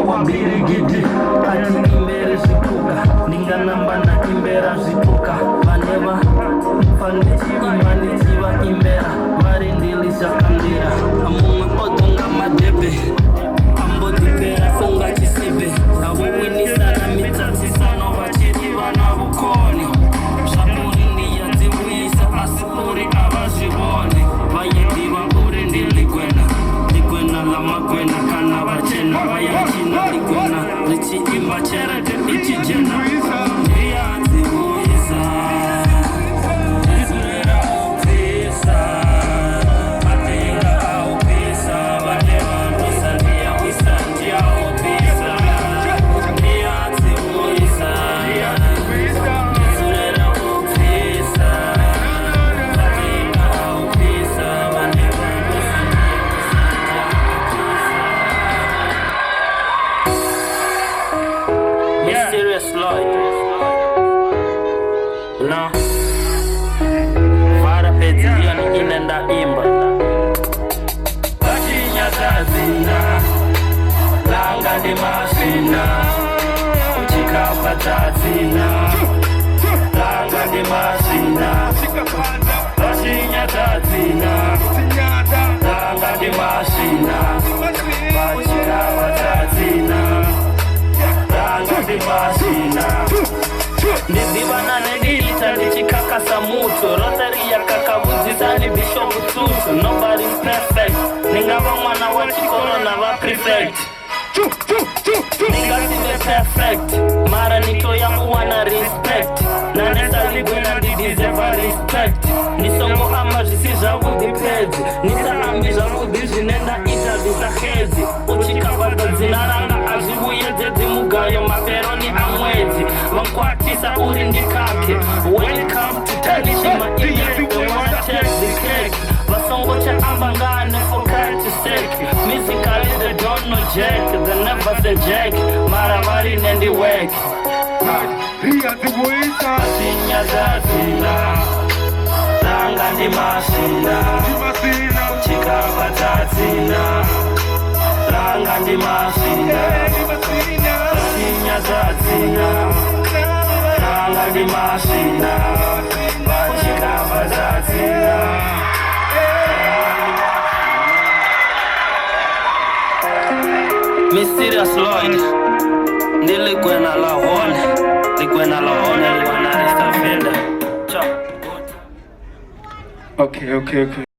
wa birigidi ati imbere zituka ninganamba na imbera zituka baneba faniki imani ziba imbera marindiliza kandira amumwe odonga madebe ambo dipera funga chisibe abo winisa na mitati sana bachiri bana bukoni shamurindi yaziwisa asipuri abajibone bayediba urindi ligwena la magwena kana bachena bayachina ligwena lichi imachera de ichi jena Mysterious Lloyd. No. Fara pezzioni inenda imba. Bashinya tazina. Langa di masina. Uchikapa tazina. Langa di masina. Bashinya tazina. Langa di masina. Uchikapa tazina. Ndizibana nedilita ndichikakasa mutu Rotary ya kakabuzisa ni Bishop Tutu Nobody's perfect Ningaba mwana wa chikoro na wa prefect Ningasive perfect Mara nito ya wana respect Na nesa ligwe na deserve respect Nisongo ama jisija udipezi Nisa ambija udijinenda ita disahezi Uchikabada zinaranga ajibuye dedi mugayo maperoni amwezi Wankwatisa urindikake Welcome to Talishima Iye The wanna check the cake Basongo cha ambangane for country sake Musically they don't know Jack They never say Jack Maramari nendi wek Ria tubuisa Asinya zatina Langa ndi masina Chikaba tatina Langa ndi masina Asinya zatina Langa ndi masina Chikaba tatina Mysterious Lloyd Niligwena la hone Ligwena la hone Ligwena resta fielder Okay.